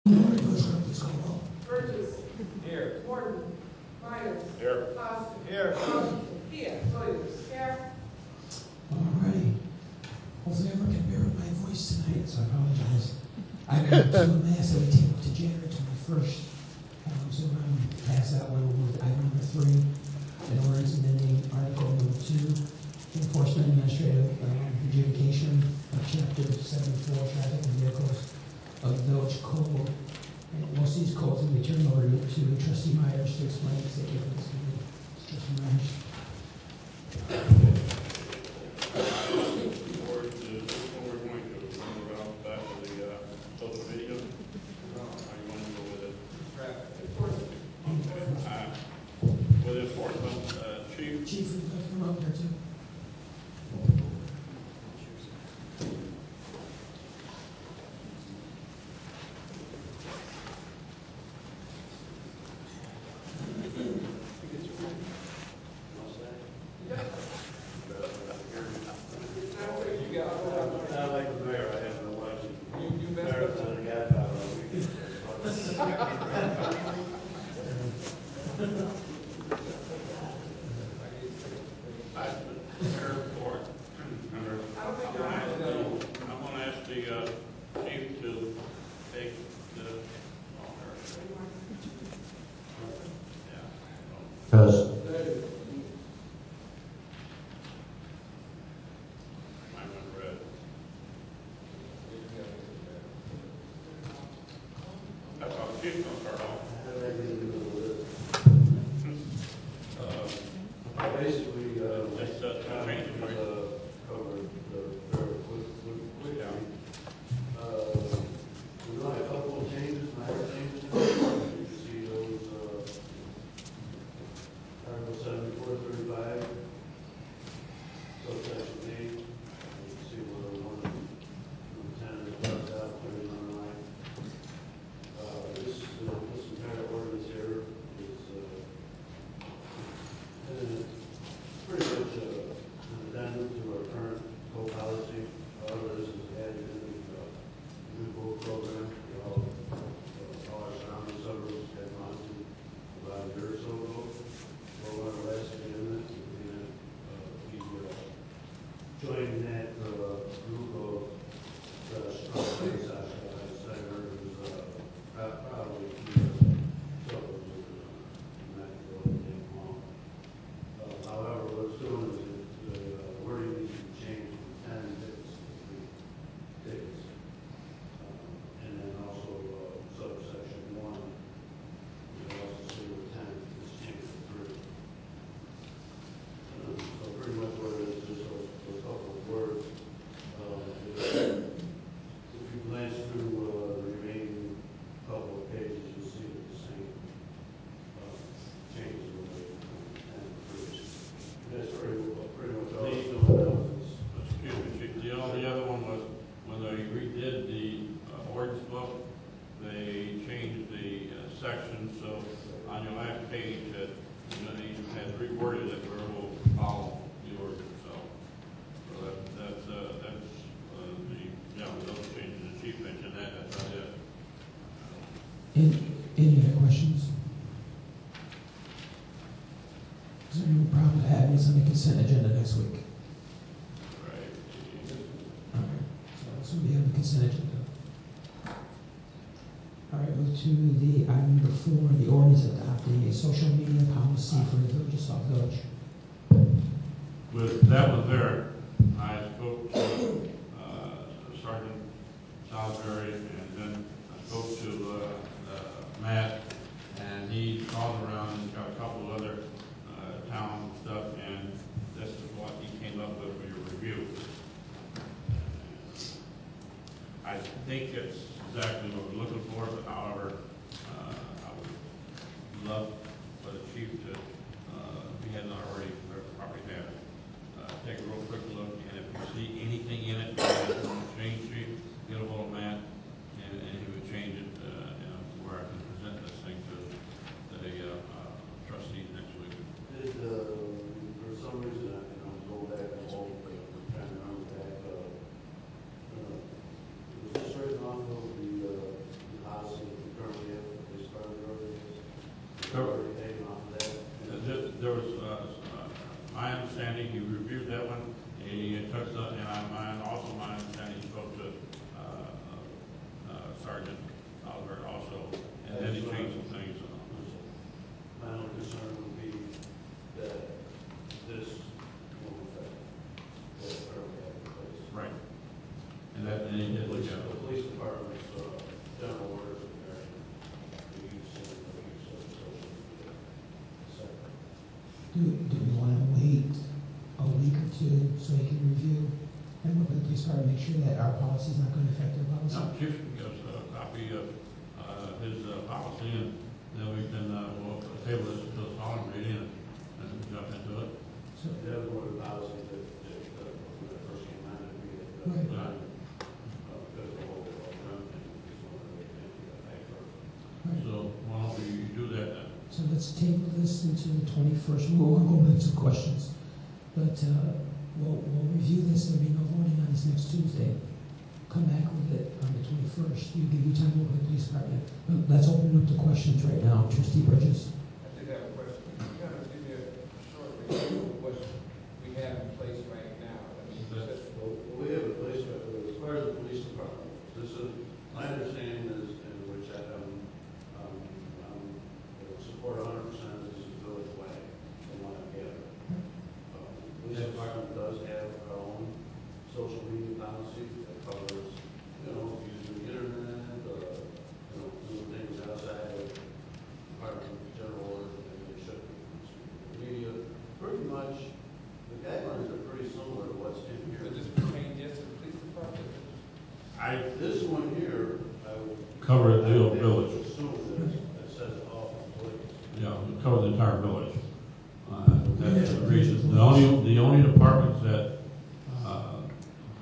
Please call roll. Burgess. Here. Morton. Myers. Here. Costa. Here. Washington. Here. Williams. Here. All righty. Hopefully everyone can bear with my voice tonight, so I apologize. Item 2MS that we tabled to January 21st. So we're going to pass that one. We'll move to item number 3. An ordinance amending article number 2, enforcement administrative adjudication of chapter 74, traffic and vehicles of the village code. And most of these codes will be turned over to Trustee Myers to explain the city of this committee. Trustee Myers. Chief, would you like to come up here too? Any other questions? Is there any problem with having this on the consent agenda next week? Right. All right, so this will be on the consent agenda. All right, move to the item number 4, the ordinance adopting a social media policy for the village of Sauk Village. With that one there, I spoke to Sergeant Salisbury, and then I spoke to Matt, and he called around and got a couple of other town stuff, and this is what he came up with for your review. I think it's exactly what we're looking for, but however, I would love for the chief to, if he hasn't already, probably have it, take a real quick look, and if you see anything in it, change it, get a hold of Matt, and he would change it, where I can present this thing to the trustees next week. For some reason, I'm going back and trying to remember back. Was this written off of the policy? Do we want to wait a week or two so he can review and look at the police department, make sure that our policy is not going to affect their policy? Now, Chief can give us a copy of his policy, and then we can, we'll table this until the following meeting and jump into it. So, That was one of the policies that when I first came on, that we had Right. done, because of the whole run thing, it's one of the things we got paid for. right. So why don't we do that then? So let's table this until the 21st. We'll go back to questions. But we'll review this. There'll be no voting on this next Tuesday. Come back with it on the 21st. You give you time to look at the police department. Let's open it up to questions right now. Trustee Bridges. I did have a question. Can you kind of give me a short review of what we have in place right now? I mean, Well, we have a place, as far as the police department, this is, my understanding is, in which I support 100% of this is village way, from what I gather. Police department does have our own social media policy that covers, using the internet, doing things outside of department general orders and they should be. Media, pretty much, the guidelines are pretty similar to what's in here. does this pertain just to the police department? This one here, I would. Cover the I would village. Assume that it says all employees. Yeah, we cover the entire village. That's the reason. The only departments that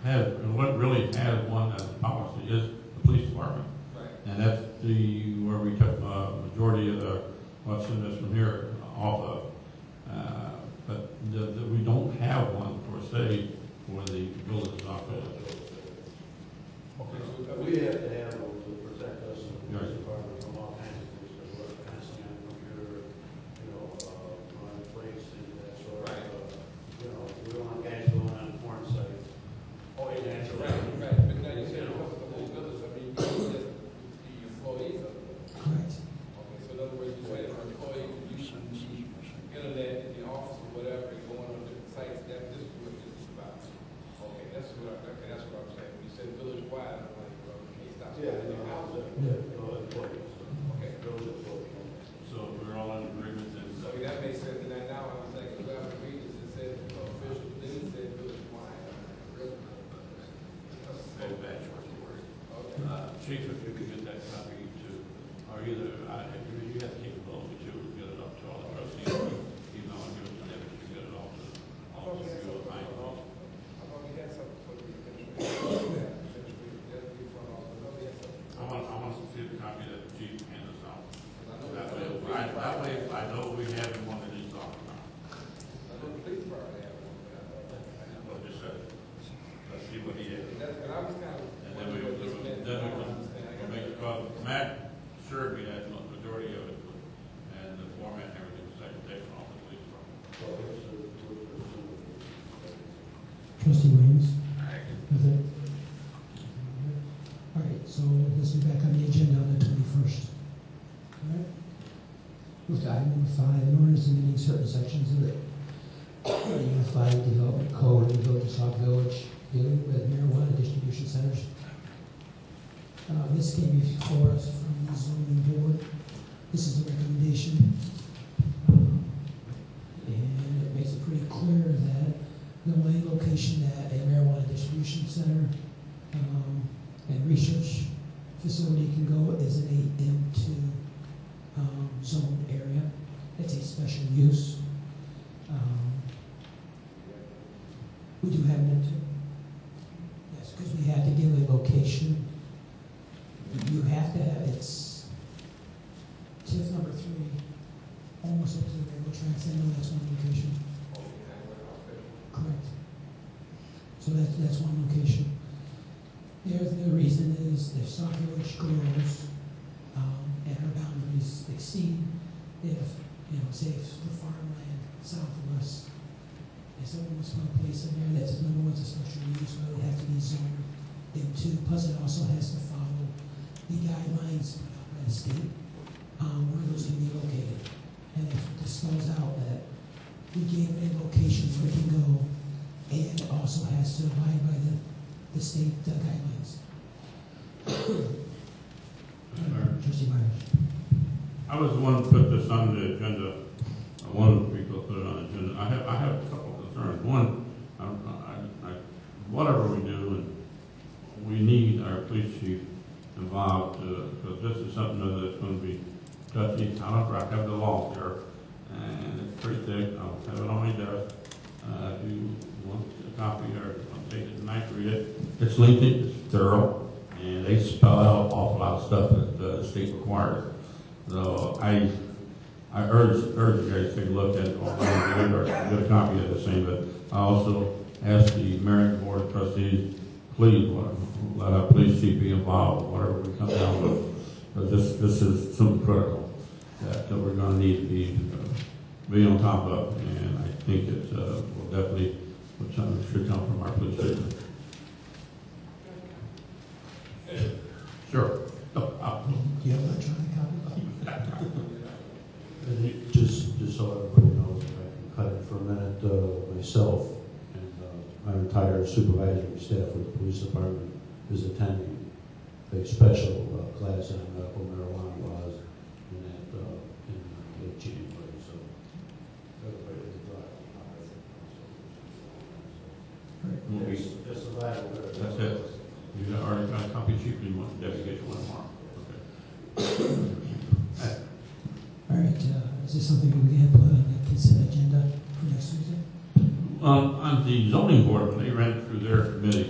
have, and what really has one as a policy is the police department. Right. And that's where we took majority of what's in this one here off of. But we don't have one per se for the village office. Okay, so We have to have them to protect us in the police Right. department from all kinds of things, because we're constantly on the computer, running plates, things of that sort. Right. We don't want guys going on porn sites. Oh, yeah, that's right, right, but now you said it covers the whole village, I mean, you just the employees of the village. Correct. Okay, so in other words, you said if an employee using the internet in the office or whatever, and going on different sites, that this is what this is about. Okay, that's what I'm saying. When you said village-wide, I'm like, well, we can't stop. Yeah, in the house. employees. Okay. Those employees. So we're all in agreement and So that makes sense, and then now I'm saying, well, I'm reading this, it said official, then it said village-wide. Really? Okay. Chief, if you could get that copy to, or either, you have the capability to get it up to all the trustees, even though I'm giving it to them, you get it all to all of you. I thought we had something for the administration. I want to see the copy that the chief handed us out. That way, I know we have the one that he's talking about. I know the police department had one, but I thought that. Well, just let's see what he has. But I was kind of. And then we can make it, well, Matt assured me that the majority of it, and the format and everything, was taken off the police department. Trustee Williams. Alright. With it? All right, so this will be back on the agenda on the 21st. All right? Move to item number 5, an ordinance amending certain sections of the Unified Development Code in the Village of Sauk Village dealing with marijuana distribution centers. This came before us from the zoning board. This is a recommendation. And it makes it pretty clear that the only location that a marijuana distribution center and research facility can go is in a M2 zone area. It's a special use. We do have an M2. Yes, because we had to give a location. You have to have, it's TIF number 3, almost up to the railroad tracks. I know that's one location. Correct. So that's one location. The reason is if Sauk Village grows and our boundaries exceed, say if the farmland south of us, if someone wants to put a place in there that's number one's a special use, but it would have to be zoned M2. Plus, it also has to follow the guidelines put out by the state where those can be located. And if this spells out that we gave it a location where it can go, and it also has to abide by the state guidelines. Trustee Myers. I was the one who put this on the agenda. One of the people put it on the and I have a couple of concerns. One, whatever we do, and we need our police chief involved, because this is something that's going to be touchy. However, I have the law here, and it's pretty thick. I'll have it on my desk. If you want a copy or I'll take it tonight, read it. It's lengthy, it's thorough, and they spell out an awful lot of stuff that the state requires. So I urge you guys to take a look at it, or get a copy of the same, but I also ask the Marion Board of Trustees, please let our police chief be involved, whatever we come down with. But this is something critical that we're going to need to be on top of, and I think it will definitely should come from our police chief. Sure. Do you have an electronic copy? Just so everybody knows, if I can cut it for a minute, myself and my entire supervisory staff with the police department is attending a special class on medical marijuana laws in late January. So everybody is That's the Bible. That's it. You already got a copy chief, you want to dedicate one tomorrow. Okay. All right, is this something we can put on the consent agenda for next Tuesday? On the zoning board, when they ran through their committee,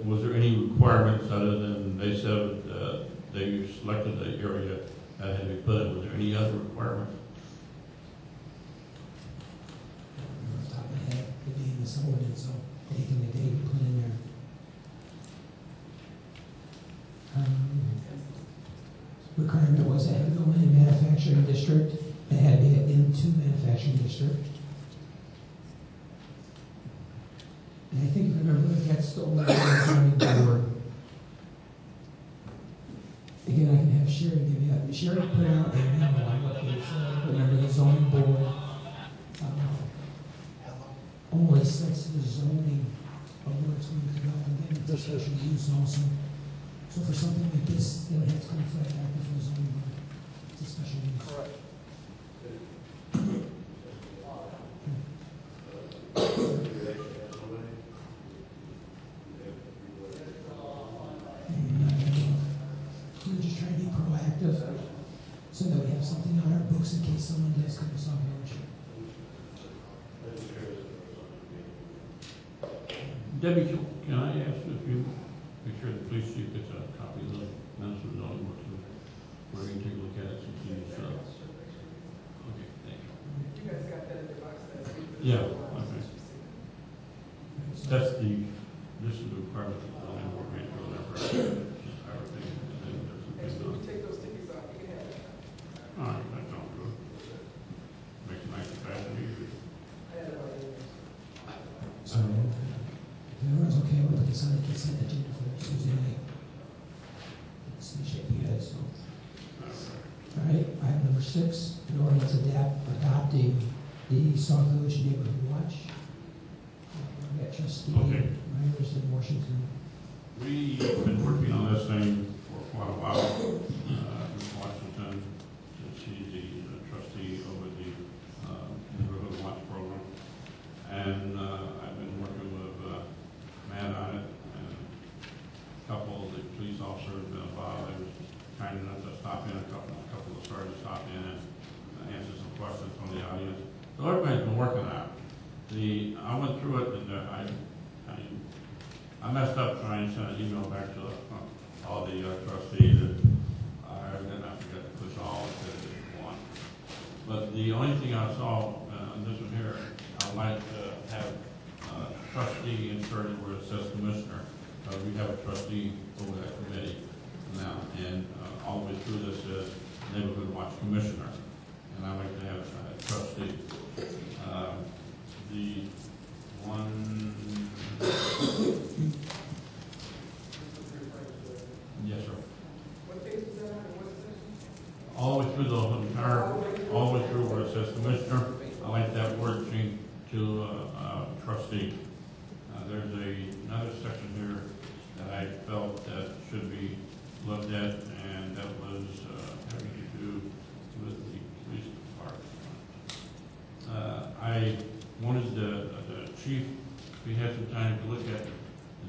was there any requirements other than they said they selected the area that had to be put in? Was there any other requirements? Off the top of my head, it being this ordinance, so anything that they put in there. Requirement was that it had to go in a manufacturing district, it had to be into manufacturing district. And I think if I remember, that's the only zoning board. Again, I can have Sherry give you that. Sherry put out a memo on what they said. Remember, the zoning board only sets the zoning of where it's going to go, and then the special use also. So for something like this, it would have to come back before the zoning board. It's a special use. Correct. We're just trying to be proactive so that we have something on our books in case someone does come to Sauk Village. Debbie, can I ask if you make sure the police chief gets a copy of the minutes of the zoning board, so we're going to take a look at it since he's, okay, thank you. You guys got that in your box last week? Yeah, okay. This is the requirement of the zoning board, right, for everything, and then there's As some soon as things we take those stickers off, you can have it. on. All right, that sounds good. Makes it nice and fast and easy. I had it already. So, if everyone's okay with the consent agenda for Tuesday night, let's see, shape you guys, so. All right, item number 6, an ordinance adopting the Sauk Village Neighborhood Watch. We got trustee Okay. Myers in Washington. We've been working on this thing for quite a while. Ms. Washington, she's the trustee over the Neighborhood Watch program. And I've been working with Matt on it, and a couple of the police officers have been involved. They were kind enough to stop in, a couple of sergeants stopped in and answer some questions from the audience. So everybody's been working on it. I went through it, and I messed up trying to send an email back to all the trustees, and then I forgot to push all to one. But the only thing I saw on this one here, I'd like to have trustee inserted where it says commissioner. We have a trustee over that committee now, and all the way through this is Neighborhood Watch Commissioner, and I'd like to have a trustee. The one. Yes, sir. What page is that on, and what section? All the way through the entire, all the way through where it says commissioner, I like that word changed to trustee. There's another section here that I felt that should be looked at, and that was having to do with the police department. to look at the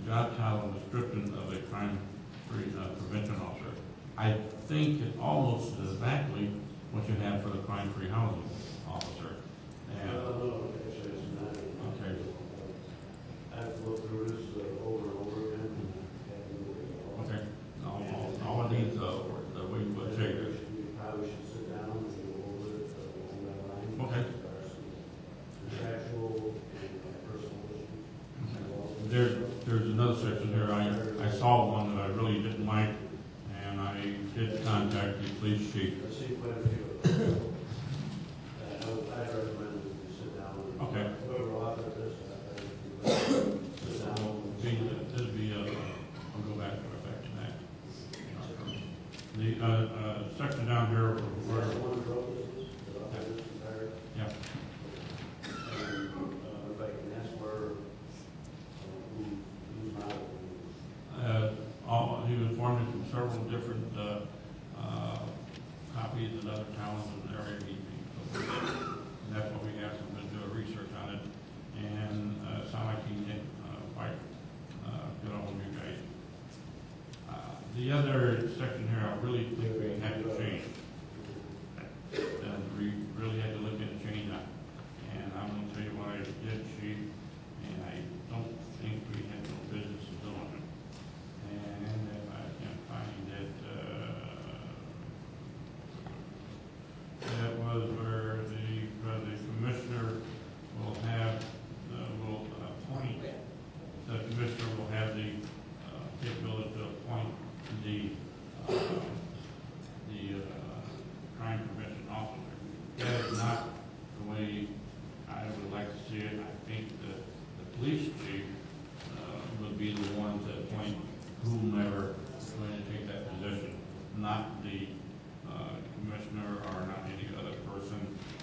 job title and description of a crime-free prevention officer. I think it almost is exactly what you have for the crime-free housing officer. And, No, actually, it's not. okay, I've looked through this over and over again. okay. All I need is the way you would check it. We probably should sit down and go over it along that line. Okay. There are some contractual and personal issues. There's another section here, I saw one that I really didn't like, and I did contact the police chief. I've seen quite a few of them. I'd recommend that we sit down and. Okay. Whoever authored this, sit down. It'll be, I'll go back to that. The, section down here where, One wrote this, the author this entire. yeah, And, if I can ask where, who's not. he was informed me from several different, copies and other towns in the area. And that's what we asked him to do a research on it. And, it sounded like he did, quite, good on you guys. The other section here, I really think we had to change. And we really had to look at the change. And I'm gonna tell you what I did, chief, and I don't think we had no business doing it. And if I can find it, that was where the commissioner will have, will appoint, the commissioner will have the capability to appoint the crime prevention officer. That is not the way I would like to see it. I think that the police chief would be the ones that appoint whomever is going to take that position, not the commissioner or not any other person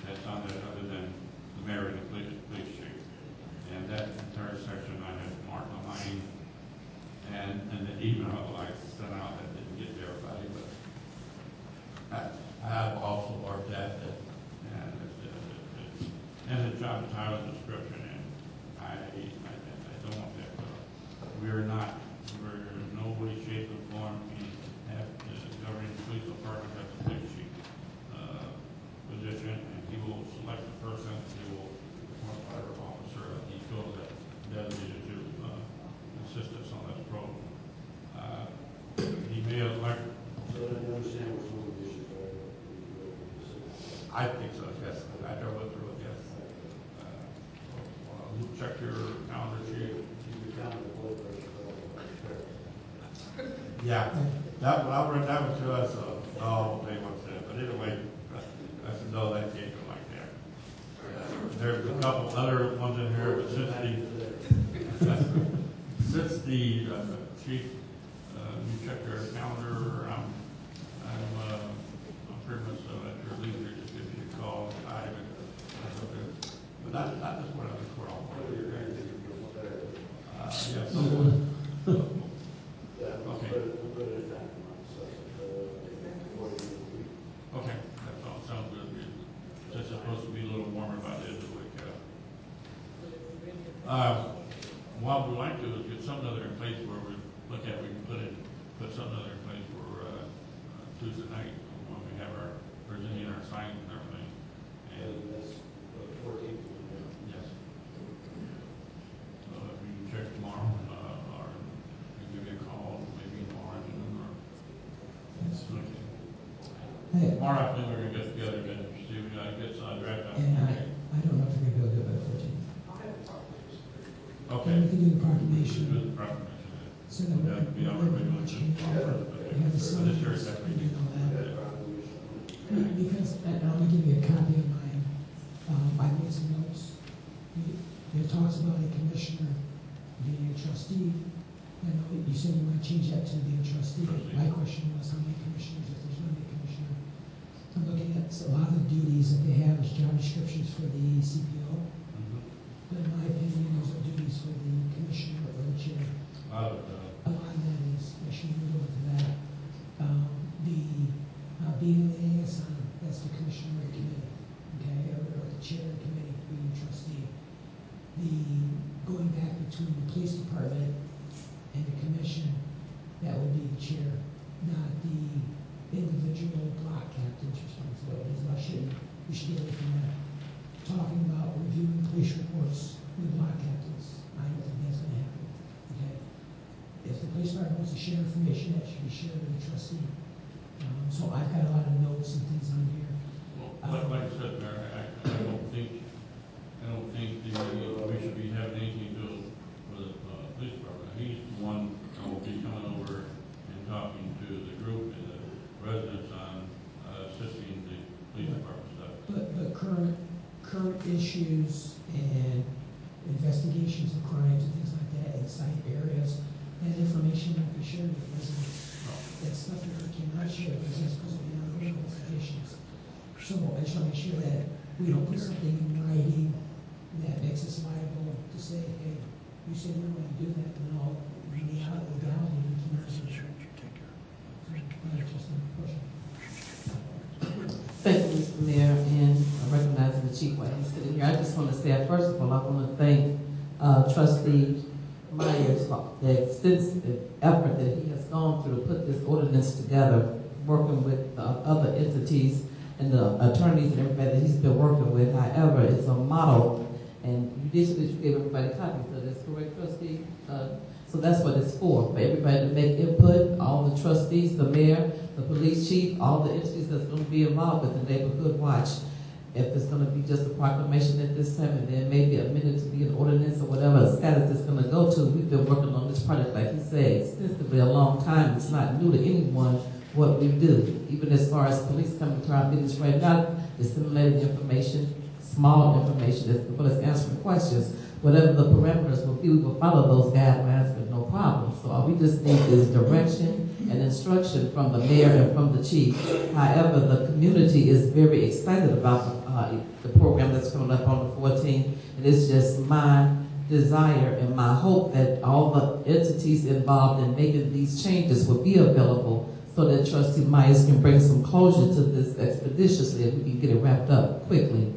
that's on it other than the mayor and the police chief. And that entire section I had marked on mine, and the email I sent out that didn't get to everybody, but I have also marked that and the job title description, and I don't want that. We're in no way, shape, or form have the governing police department as a police chief position, and he will select the person, he will appoint whatever officer that he feels that designated to assist us on this program. He may have liked. So I understand what some of the issues are. I think so, yes. I drove it through it, yes. Check your calendar sheet. Yeah, that was to us, oh, they want to, but anyway, I said, no, that can't go like that. There's a couple other ones in here, but since the chief, you check your calendar, I'm pretty much at your leisure, just give me a call, that's okay. But not just what I was for all. Yes. Okay. Okay, that's all, sounds good. It's supposed to be a little warmer by the end of the week. What we'd like to do is get something other in place where we look at, we can put something other in place for Tuesday night when we have our presenting our signs and everything. And that's the 14th. yes. So if we can check tomorrow, or you give me a call, maybe tomorrow afternoon, or Hey, tomorrow afternoon we're gonna get together and see if we gotta get some draft out. and I don't know if we're gonna be able to do it by the 14th. Okay. And we can do the Do proclamation, the proclamation. so that we That'd be on our regular agenda. we have the sign, This year is definitely. and all that. Because, and I'm gonna give you a copy of mine, I made some notes. It talks about a commissioner being a trustee. I know you said you want to change that to being a trustee. My question was how many commissioners, if there's going to be a commissioner. I'm looking at a lot of the duties that they have as job descriptions for the CPO. But in my opinion, those are duties for the commissioner or the chair. A lot of that is, I should move over to that. Being the liaison, that's the commissioner of the committee, okay, or the chair of the committee, being a trustee. The going back between the police department department and the commission, that would be the chair, not the individual block captain's responsibilities. We should get away from that. Talking about reviewing police reports with block captains, I don't think that's gonna happen, okay? If the police department wants to share information, that should be shared with the trustee. So I've got a lot of notes and things on here. Well, like I said, Mayor, I don't think we should be having anything to do with the police department. He's the one that will be coming over and talking to the group and the residents on assisting the police department stuff. But current issues and investigations of crimes and things like that in site areas, that information might be shared with residents. That stuff that we cannot share with residents because of the ongoing investigations. So I just want to make sure that we don't put something in writing that makes us liable to say, hey, you said you were going to do that, and all the legality we cannot do. Thank you, Mr. Mayor, and recognizing the chief while he's sitting here. I just want to say, first of all, I want to thank Trustee Myers for the extensive effort that he has gone through to put this ordinance together, working with other entities and the attorneys and everybody that he's been working with. However, it's a model, and you gave everybody copies of this, correct, Trustee? So that's what it's for everybody to make input, all the trustees, the mayor, the police chief, all the entities that's going to be involved with the neighborhood watch. If it's going to be just a proclamation at this time and then maybe amended to be an ordinance or whatever status it's going to go to, we've been working on this project, like he said, extensively a long time. It's not new to anyone what we do. Even as far as police coming to our business right now, disseminating information, small information, as well as answering questions. Whatever the parameters will be, we will follow those guidelines with no problem. So all we just need is direction and instruction from the mayor and from the chief. However, the community is very excited about the program that's coming up on the 14th. And it's just my desire and my hope that all the entities involved in making these changes will be available so that Trustee Myers can bring some closure to this expeditiously and we can get it wrapped up quickly.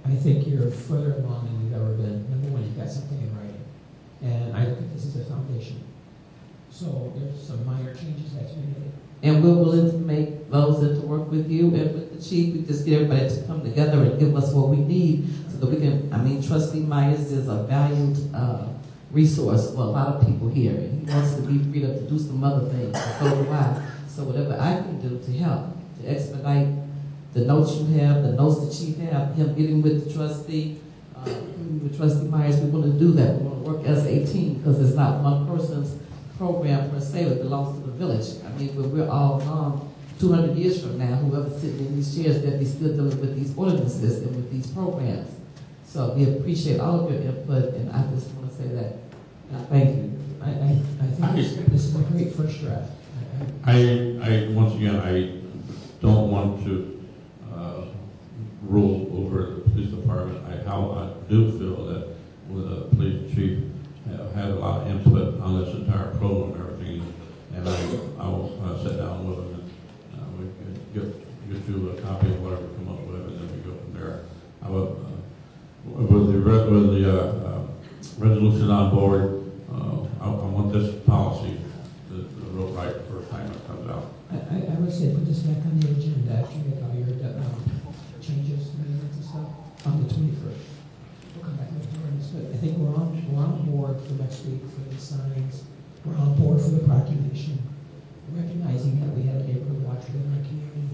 I think you're further along than you've ever been. Number one, you've got something in writing. And I look at this as a foundation. So there's some minor changes that you made. And we're willing to make those that to work with you and with the chief. We just get everybody to come together and give us what we need so that we can, Trustee Myers is a valued resource for a lot of people here. And he wants to be freed up to do some other things. So do I. So whatever I can do to help, to expedite the notes you have, the notes the chief have, him getting with the trustee, with Trustee Myers, we want to do that. We want to work as a team because it's not one person's program per se, it belongs to the village. When we're all gone 200 years from now, whoever's sitting in these chairs, they'll be still dealing with these ordinances and with these programs. So we appreciate all of your input, and I just want to say that. Thank you. I think this is a great first draft. Once again, I don't want to rule over the police department. I do feel that with the police chief had a lot of input on this entire program and everything, and I will sit down with him and we can get you a copy of whatever we come up with, and then we go from there. With the resolution on board, I want this policy to roll right the first time it comes out. I would say put this back on the agenda after you make all your changes, amendments and stuff on the 21st. We'll come back with the ordinance, but I think we're on board for next week for the signs. We're on board for the proclamation, recognizing that we have a neighborhood watch within our community.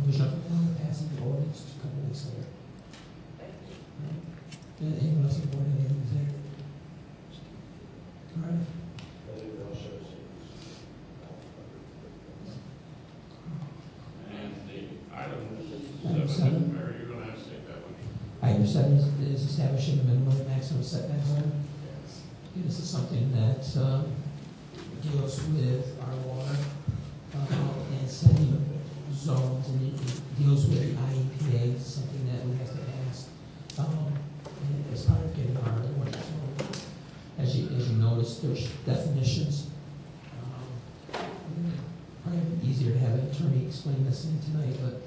There's nothing wrong with passing the ordinance a couple weeks later. Anyone else on board have anything to say? All right. And the Item seven. Mayor, you're going to have to take that one. Item 7 is establishing a minimum and maximum setback zone. This is something that deals with our water and setting zones, and it deals with the IEPA, something that we have to ask as part of getting our water zone. As you notice, there's definitions. Probably easier to have an attorney explain this thing tonight, but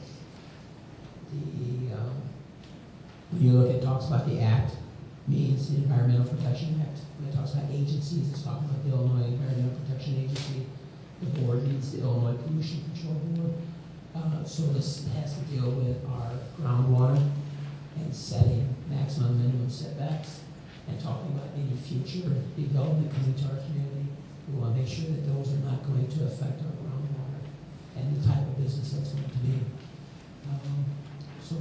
when you look at talks about the act, means the Environmental Protection Act. When it talks about agencies, it's talking about the Illinois Environmental Protection Agency. The board means the Illinois Pollution Control Board. So this has to deal with our groundwater and setting maximum minimum setbacks and talking about any future development coming to our community. We want to make sure that those are not going to affect our groundwater and the type of business that's going to be. So,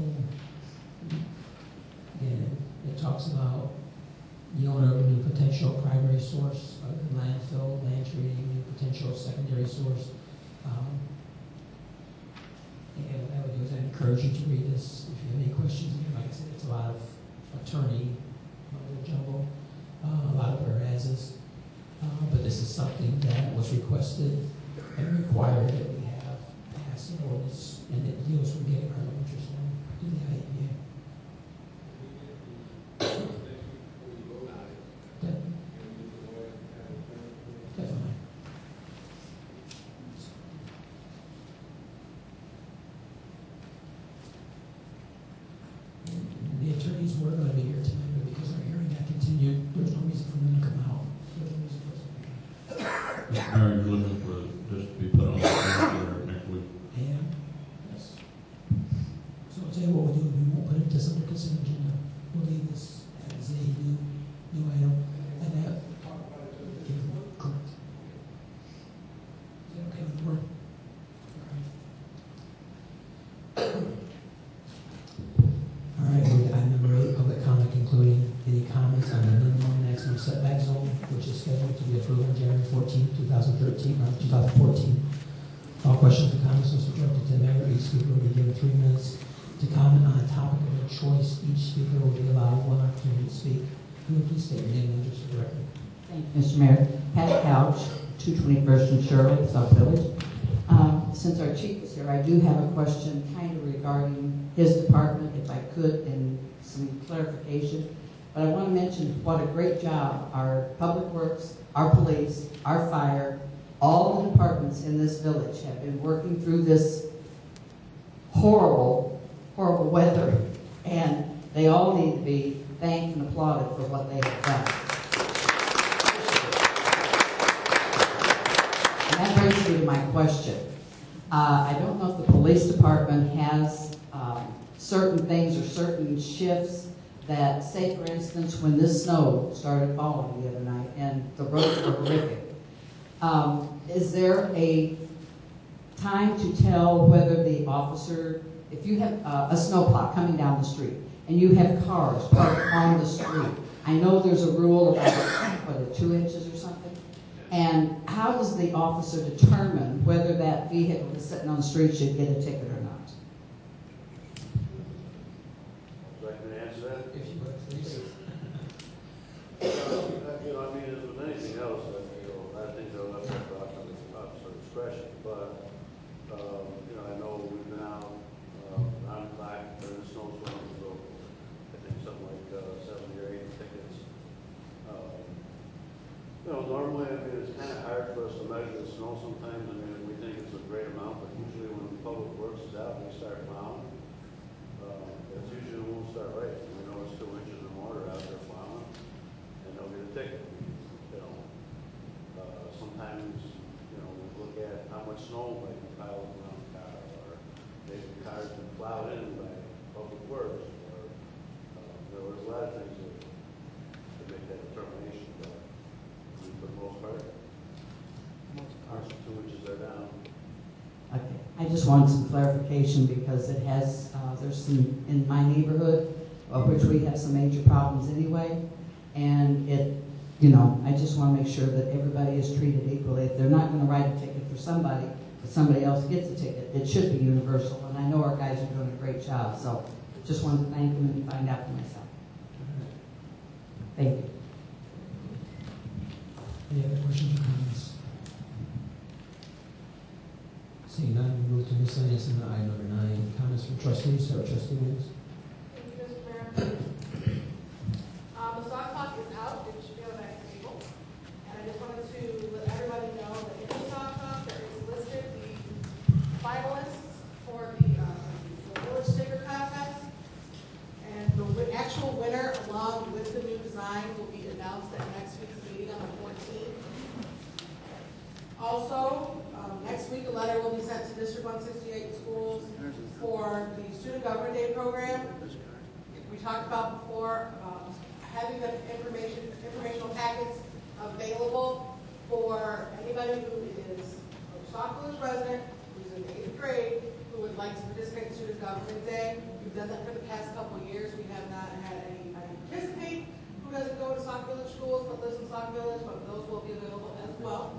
again, it talks about the owner of a new potential primary source, other than landfill, land treating, new potential secondary source. And what I would do is I encourage you to read this. If you have any questions, again, like I said, it's a lot of attorney jumble, a lot of whereases. But this is something that was requested and required that we have passed an ordinance, and it deals with getting our interest in the IEPA. Definitely. The attorneys were going to be here tonight, but because our hearing got continued, there's no reason for them to come out. There's no reason for us to be here. Mr. Mayor, you're looking for this to be put on the agenda next week. And, yes. So I'll tell you what we'll do, we won't put it just under consent agenda. We'll leave this as a new item, and that. Correct. Is that okay with the board? All right, we're at item number 8, public comment concluding. Any comments on the minimum maximum setback zone, which is scheduled to be approved on January 14, 2013, or 2014. All questions or comments are directed to the mayor. Each speaker will be given 3 minutes to comment on a topic of their choice. Each speaker will be allowed 1 opportunity to speak. Can you please state your name and address for the record? Thank you, Mr. Mayor. Pat Couch, 221st and Shirley, Sauk Village. Since our chief is here, I do have a question kind of regarding his department, if I could, and some clarification. But I want to mention what a great job our public works, our police, our fire, all the departments in this village have been working through this horrible, horrible weather. And they all need to be thanked and applauded for what they have done. And that brings me to my question. I don't know if the police department has certain things or certain shifts that, say for instance, when this snow started falling the other night and the roads were horrific, is there a time to tell whether the officer, if you have a snowplow coming down the street and you have cars parked on the street, I know there's a rule about, what, 2 inches or something? And how does the officer determine whether that vehicle that's sitting on the street should get a ticket or not? So I can answer that? If you would, please. You know, I mean, as with anything else, I think they'll have to officer discretion. But, you know, I know we've been out on the clock during the snowstorm, so I think something like 70 or 80 tickets. You know, normally, I mean, it's kind of hard for us to measure the snow sometimes. I mean, we think it's a great amount, but usually when Public Works is out, we start plowing. It's usually when we'll start right. We know it's 2 inches or more out there plowing, and they'll get a ticket. You know, sometimes, you know, we look at how much snow might be piled around the car, or maybe the car's been plowed in by Public Works, or there was a lot of things to make that determination. But for the most part, 2 inches are down. Okay. I just wanted some clarification because it has, there's some in my neighborhood, of which we have some major problems anyway. And it, you know, I just want to make sure that everybody is treated equally. If they're not going to write a ticket for somebody, but somebody else gets a ticket, it should be universal. And I know our guys are doing a great job. So just wanted to thank them and find out for myself. Thank you. Any other questions or comments? Seeing none, we move to miscellaneous and item number 9. Comments from trustees. Sarah, trustee Williams. Thank you, Mr. Mayor. The Sauk clock is out. It should be on that table. And I just wanted to let everybody know that in the Sauk clock there is listed the finalists for the Village Sticker Contest. And the actual winner, along with the new Also, next week, a letter will be sent to District 168 schools for the Student Government Day program. We talked about before, having the informational packets available for anybody who is a Sauk Village resident, who's in the 8th grade, who would like to participate in Student Government Day. We've done that for the past couple of years. We have not had anybody participate who doesn't go to Sauk Village schools but lives in Sauk Village, but those will be available as well.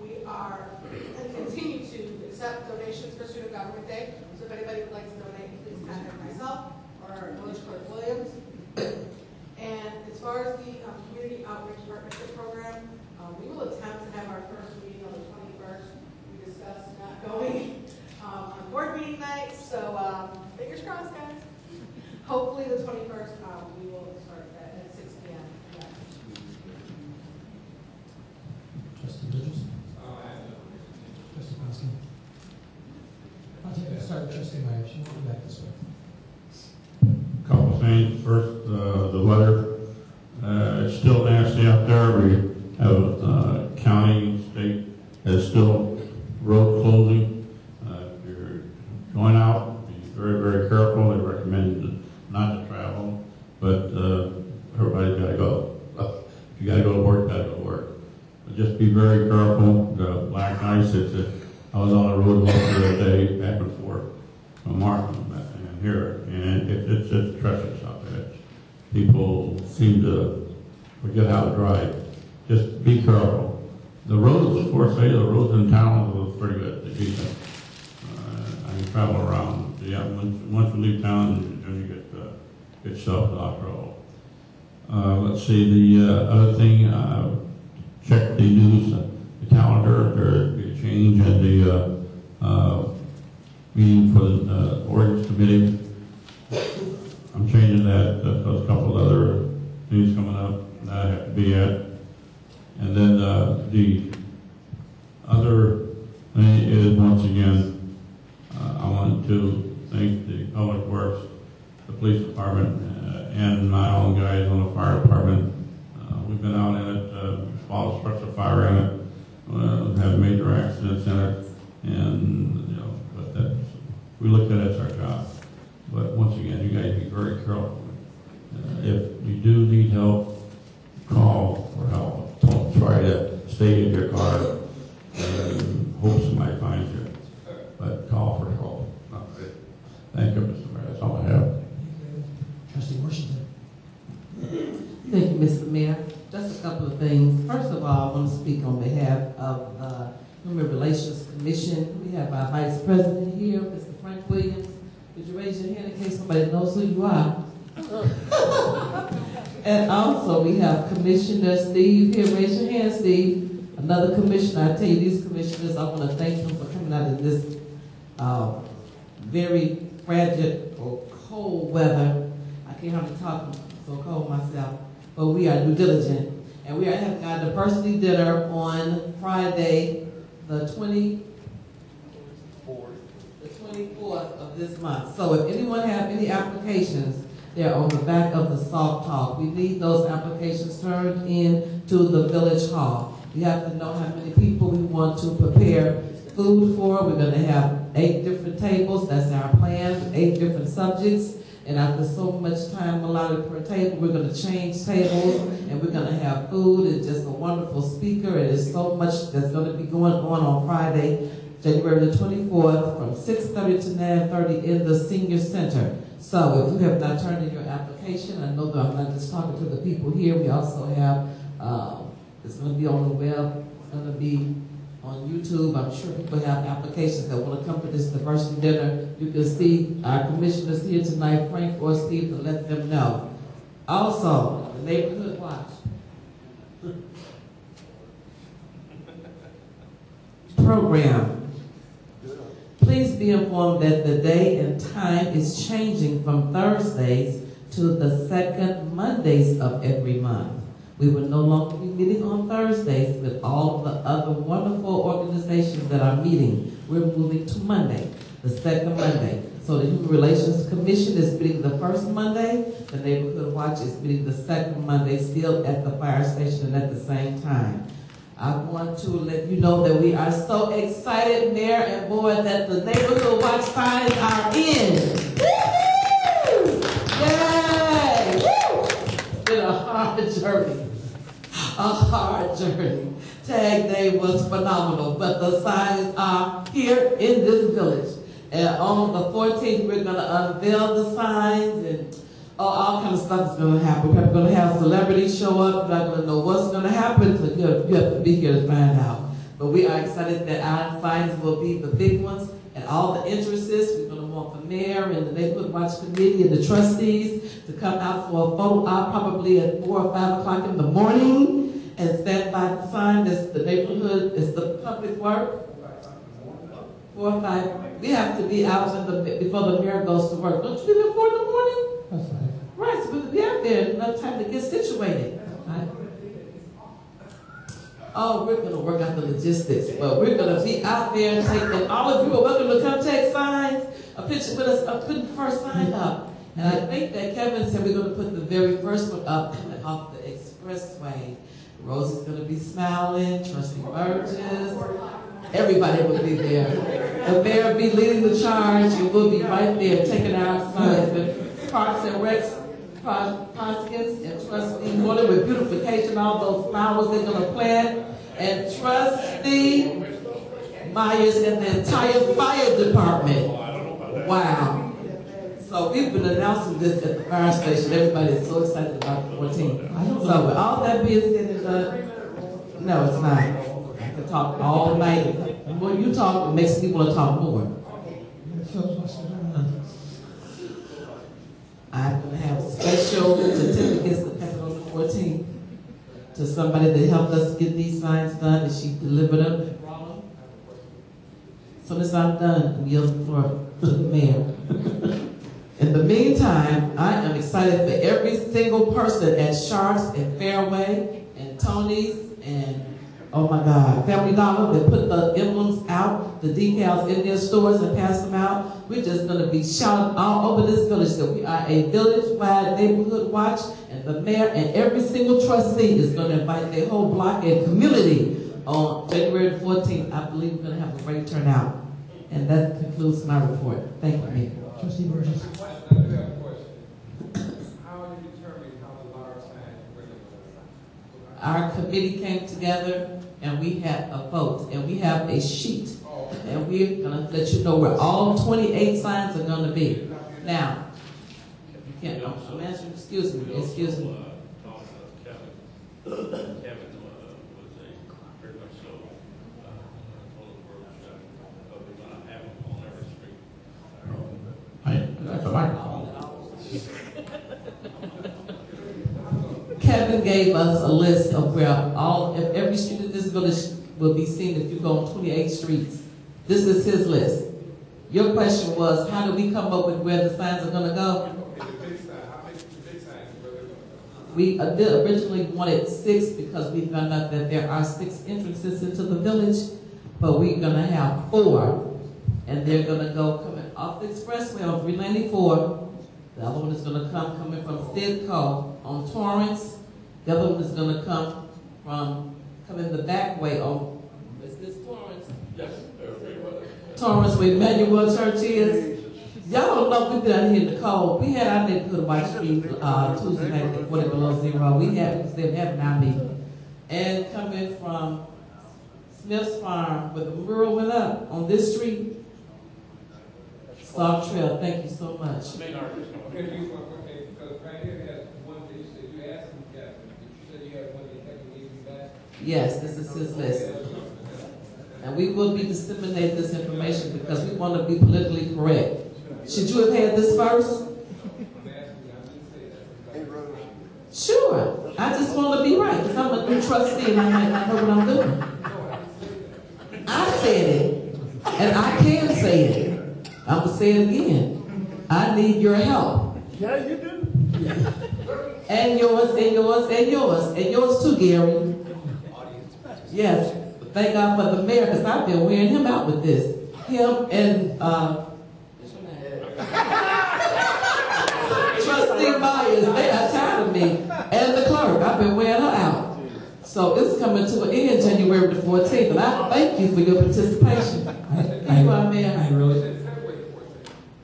We are and continue to accept donations for Student Government Day. So if anybody would like to donate, please contact myself or Village Clerk Williams. And as far as the Community Outreach Partnership Program, we will attempt to have our first meeting on the 21st. We discussed not going on board meeting night, so fingers crossed, guys. Hopefully the 21st, we will start that at 6 p.m. Yeah. Trustee Bridges? Trustee Paskey? I'll take it. Start with Trustee Myers. She'll come back this way. Couple things. First, the weather. It's still nasty out there. We have county, state is still road closing. If you're going out, be very, very careful. They recommend not to travel, but everybody's got to go. If you got to go to work, got to go to work. But just be very careful. The black ice. I was on the road most of the day, back and forth from Markham and here, and it's treacherous out there. People seem to forget how to drive. Just be careful. The roads, of course, the roads in town are pretty good. They're decent. I can travel around. Yeah, once you leave town, then you get yourself off road. Let's see, the other thing, check the news, the calendar. There'll be a change in the meeting for the ordinance committee. I'm changing that. There's a couple of other things coming up that I have to be at. And then the other thing is, once again, I want to thank the Public Works, the police department, and my own guys on the fire department. We've been out in it, small structure fire in it, had major accidents in it, and but that's, we look at it as our job. But once again, you guys be very careful. If you do need help, call for help. Don't try to stay in your car and hope somebody finds you. But call for help. Thank you, Mr. Mayor. That's all I have. Trustee Washington? Thank you, Mr. Mayor. Just a couple of things. First of all, I want to speak on behalf of the Human Relations Commission. We have our Vice President here, Mr. Frank Williams. Would you raise your hand in case somebody knows who you are? And also, we have Commissioner Steve here. Raise your hand, Steve. Another commissioner. I tell you, these commissioners, I want to thank them for coming out of this very fragile or cold weather. I can't hardly talk, I'm so cold myself. But we are due diligent. And we are having our diversity dinner on Friday, the 24th of this month. So if anyone have any applications, they're on the back of the Sauk Talk. We need those applications turned in to the Village Hall. We have to know how many people we want to prepare food for. We're going to have 8 different tables. That's our plan, 8 different subjects. And after so much time allotted per table, we're going to change tables and we're going to have food. It's just a wonderful speaker. And there's so much that's going to be going on Friday, January the 24th from 6:30 to 9:30 in the Senior Center. So if you have not turned in your application, I know that I'm not just talking to the people here. We also have, it's going to be on the web, it's going to be on YouTube. I'm sure people have applications that want to come to this diversity dinner. You can see our commissioners here tonight, Frank or Steve, to let them know. Also, the Neighborhood Watch program. Please be informed that the day and time is changing from Thursdays to the second Mondays of every month. We will no longer be meeting on Thursdays with all of the other wonderful organizations that are meeting. We're moving to Monday, the second Monday. So the Human Relations Commission is meeting the first Monday. The Neighborhood Watch is meeting the second Monday, still at the fire station and at the same time. I want to let you know that we are so excited, Mayor and Board, that the neighborhood watch signs are in. Woo! Yay! Woo! It's been a hard journey. A hard journey. Tag Day was phenomenal, but the signs are here in this village. And on the 14th, we're going to unveil the signs, and all kinds of stuff is going to happen. We're going to have celebrities show up. You're not going to know what's going to happen, so you have to be here to find out. But we are excited that our signs will be the big ones, and all the entrances. We're going to want the mayor and the neighborhood watch committee and the trustees to come out for a photo op probably at 4 or 5 o'clock in the morning and stand by the sign. That's the neighborhood, it's the public work. 4 or 5. We have to be out before the mayor goes to work. Don't you leave at 4 in the morning? That's right. Right, so we'll be out there enough time to get situated. Right? Oh, we're going to work out the logistics, but we're going to be out there and taking, all of you are welcome to come take signs, a picture with us, putting the first sign up. And I think that Kevin said we're going to put the very first one up coming off the expressway. Rose is going to be smiling, Trustee Burgess, everybody will be there. The mayor will be leading the charge, and we'll be right there taking our signs with Parks and Recs, Hoskins, and Trustee Morton with beautification, all those flowers they're going to plant, and Trustee Myers and the entire fire department. Wow. So we've been announcing this at the fire station. Everybody is so excited about the 14th. So with all that being said and done, no, it's not. I can talk all night. The more you talk, it makes me want to talk more. I'm going to have special certificates to pass on the 14th to somebody that helped us get these signs done, and she delivered them and brought them. As soon as I'm done, I'm yielding the floor to the mayor. In the meantime, I am excited for every single person at Sharps and Fairway and Tony's and, oh my God, Family Dollar that put the emblems out, the decals in their stores and pass them out. We're just going to be shouting all over this village that we are a village-wide neighborhood watch, and the mayor and every single trustee is going to invite their whole block and community on January the 14th. I believe we're going to have a great turnout. And that concludes my report. Thank you, Mayor. Trustee Burgess. I do have a question. How are you determining how the large signs are going to Our committee came together and we had a vote, and we have a sheet, and we're going to let you know where all 28 signs are going to be. Now, you can't, I'm answering, excuse me. Kevin was very much so, told the workshop, but we're going to have them on every street. That's a microphone. Kevin gave us a list of where if every street in this village will be seen if you go on 28 streets. This is his list. Your question was, how do we come up with where the signs are going to go? Okay, the big sign, how big is the big signs, where they're going to go? We did originally wanted 6 because we found out that there are 6 entrances into the village, but we're going to have 4, and they're going to go coming off the expressway on 394. The other one is going to come coming from Sidco on Torrance. The other one is going to come from coming the back way on, is this Torrance? Yes. Torrance where Emmanuel Church is. Y'all don't know, we've been out here in the cold. We had our neighborhood watch street Tuesday night at 40 below 0. We had them having our meeting. And coming from Smith's Farm where the mural went up on this street. Sauk Trail, thank you so much. Okay, because right here it has one that you said, you asked him, yeah, you said you had one that Kevin gave you back. Yes, this is his list. And we will be disseminating this information because we want to be politically correct. Should you have had this first? Sure. I just want to be right because I'm a new trustee and I might not know what I'm doing. I said it, and I can say it. I'm going to say it again. I need your help. Yeah, you do. And yours, and yours, and yours. And yours too, Gary. Yes. Thank God for the mayor, because I've been wearing him out with this. Him and Trustee Myers, they are tired of me. And the clerk, I've been wearing her out. So So it's coming to an end January the 14th, and I thank you for your participation. I really,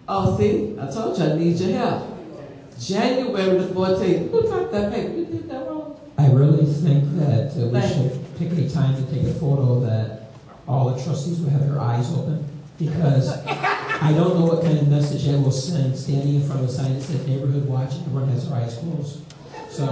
Oh, see, I told you I need your help. January the 14th. Who typed that paper? You did that wrong? I really think that we Thank should pick a time to take a photo that all the trustees will have their eyes open, because I don't know what kind of message that will send standing in front of a sign that says neighborhood watch and everyone has their eyes closed. So,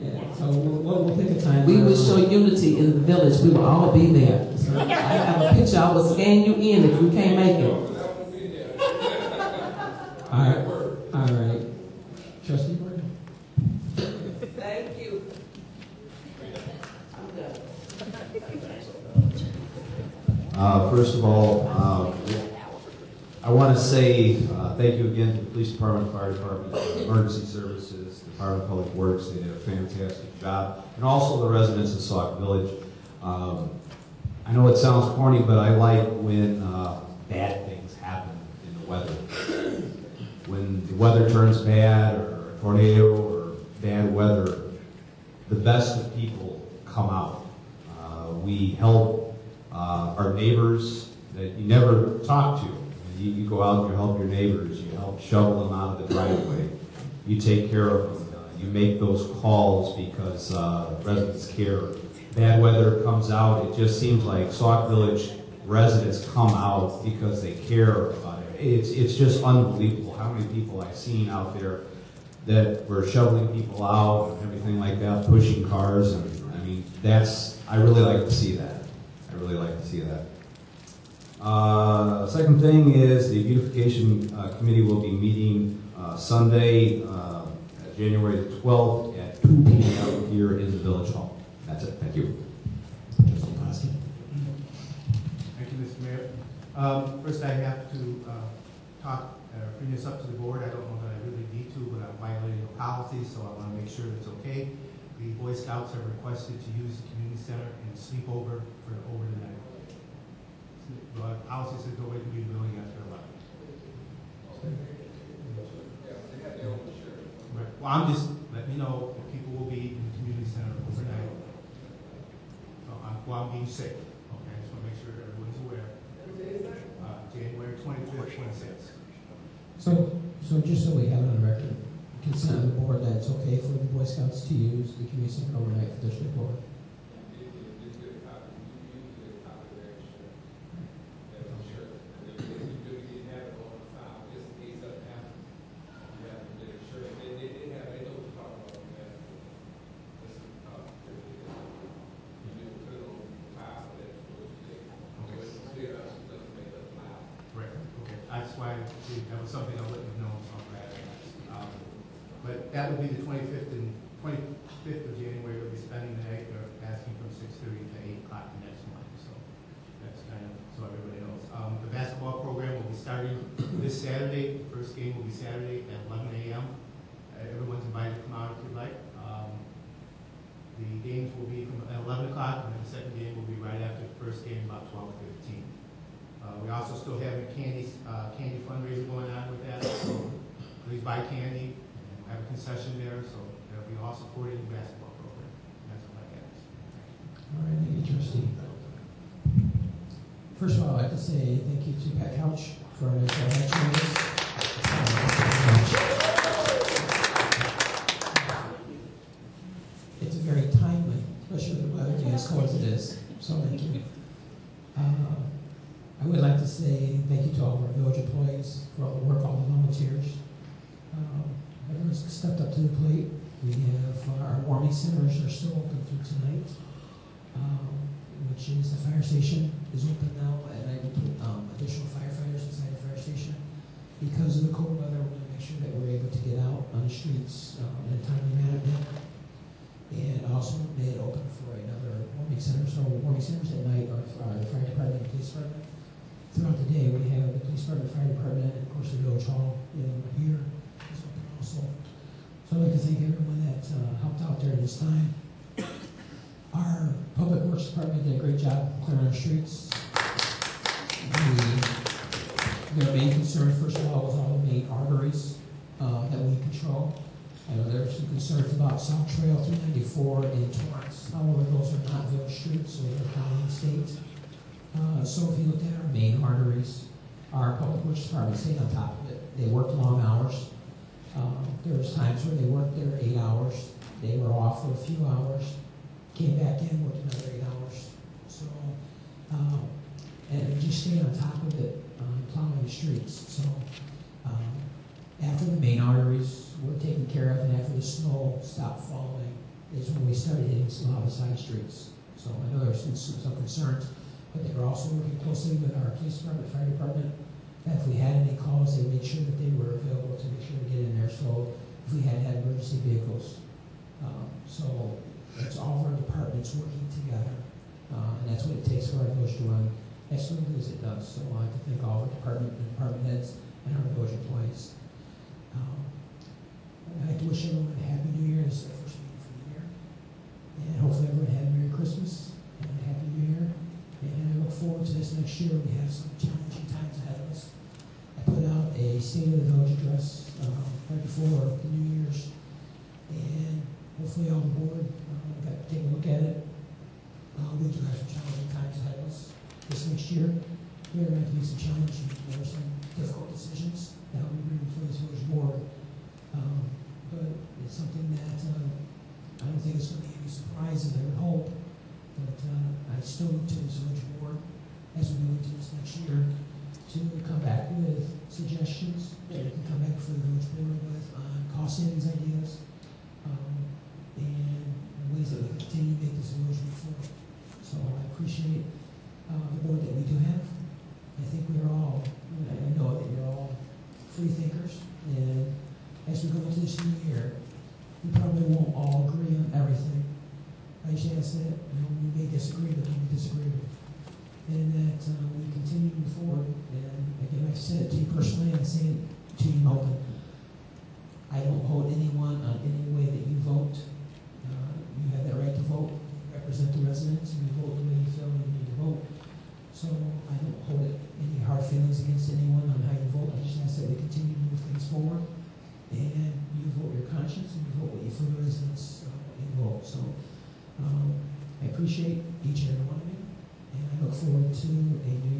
yeah, so we'll pick a time. We will show unity in the village. We will all be there. So I have a picture. I will scan you in if you can't make it. All right. Trustee Gordon? Thank you. First of all, I want to say thank you again to the Police Department, Fire Department, Emergency Services, Department of Public Works. They did a fantastic job. And also the residents of Sauk Village. I know it sounds corny, but I like when bad things happen in the weather. When the weather turns bad, or a tornado, or bad weather, the best of people come out. We help our neighbors that you never talk to. You go out and you help your neighbors. You help shovel them out of the driveway. You take care of them. You make those calls because residents care. Bad weather comes out. It just seems like Sauk Village residents come out because they care about it. It's just unbelievable how many people I've seen out there that were shoveling people out and everything like that, pushing cars. And I mean, I really like to see that. I really like to see that. Second thing is the beautification committee will be meeting Sunday, January the 12th at 2 p.m. here in the Village Hall. That's it. Thank you. Trustee Poskett? Thank you, Mr. Mayor. First, I have to bring this up to the board. I don't know that I really need to, but I'm violating a policy, so I want to make sure it's okay. The Boy Scouts have requested to use the community center and sleep over the night. The policy says nobody can be in the building after 11. Right. Well, I'm just letting you know that people will be in the community center overnight. So I'm being safe. Okay, I just want to make sure everyone's aware. January 25th, 26th. So just so we have it on record, consent of the board that it's okay for the Boy Scouts to use the community center overnight for their sleep over. That was something I wouldn't have known, so I'm glad I asked. But that would be the 25th of January. We'll be spending the night. They're asking from 6:30 to 8 o'clock the next month. So that's kind of so everybody knows. The basketball program will be starting this Saturday. The first game will be Saturday at 11 a.m. Everyone's invited to come out if you'd like. The games will be from at 11 o'clock, and then the second game will be right after the first game, about 12:15. We also still have a candy fundraiser going on with that. So please buy candy. We'll have a concession there, so that'll be all supporting the basketball program. That's what I have. All right, thank you, Trustee. First of all, I'd like to say thank you to Pat Couch for our nice changes. It's very timely, especially with the weather being as cold as it is. So thank you. I would like to say thank you to all of our village employees for all the work, all the volunteers. Everyone's stepped up to the plate. We have our warming centers are still open through tonight, which is the fire station is open now, and I will put additional firefighters inside the fire station. Because of the cold weather, we're going to make sure that we're able to get out on the streets in a timely manner. And also made it open for another warming center. So warming centers at night are the fire department and police department. Throughout the day, we have the police department, fire department, and of course the village hall here is open also. So I'd like to thank everyone that helped out during this time. Our public works department did a great job clearing our streets. Their main concern, first of all, was all the main arteries that we control. I know there's some concerns about Sauk Trail 394 in Torrance. However, those are not village streets, so they're county and state. So if you look at our main arteries, our public works department stayed on top of it. They worked long hours. There was times where they worked there 8 hours. They were off for a few hours, came back in, worked another 8 hours. So, and just staying on top of it, plowing the streets. So, after the main arteries were taken care of and after the snow stopped falling, is when we started hitting a lot of side streets. So I know there's been some concerns, but they were also working closely with our police department, fire department. That if we had any calls, they made sure that they were available to make sure to get in there. So if we had emergency vehicles. So it's all of our departments working together. And that's what it takes for our village to run as smoothly as it does. So I'd like to thank all the department heads and our village employees. I'd like to wish everyone a Happy New Year. This is our first meeting for the year. And hopefully everyone had a Merry Christmas and a Happy New Year. And I look forward to this next year. We have some challenging times ahead of us. I put out a State of the Village address right before the New Year's. And hopefully all the board got to take a look at it. We do have some challenging times ahead of us this next year. There are going to be some challenging, there are some difficult decisions that we bring before this village board. But it's something that I don't think it's going to be any surprises, I would hope. But I still look to this village board as we go into this next year to come back with suggestions that we can come back for the village board with on cost savings ideas and ways that we can continue to make this village move forward. So I appreciate the board that we do have. I think we are all, I know that you're all free thinkers, and as we go into this new year, we probably won't all agree on everything. Like Shannon said, we may disagree, but we disagree. And that we continue to move forward. And again, I've said it to you personally, and I say it to you open. I don't hold anyone on any way that you vote. You have that right to vote. You represent the residents, and you vote the way you feel you need to vote. So I don't hold any hard feelings against anyone on how you vote. I just ask that we continue to move things forward. And you vote your conscience, and you vote what you feel the residents vote. So I appreciate each and every one of you, and I look forward to a new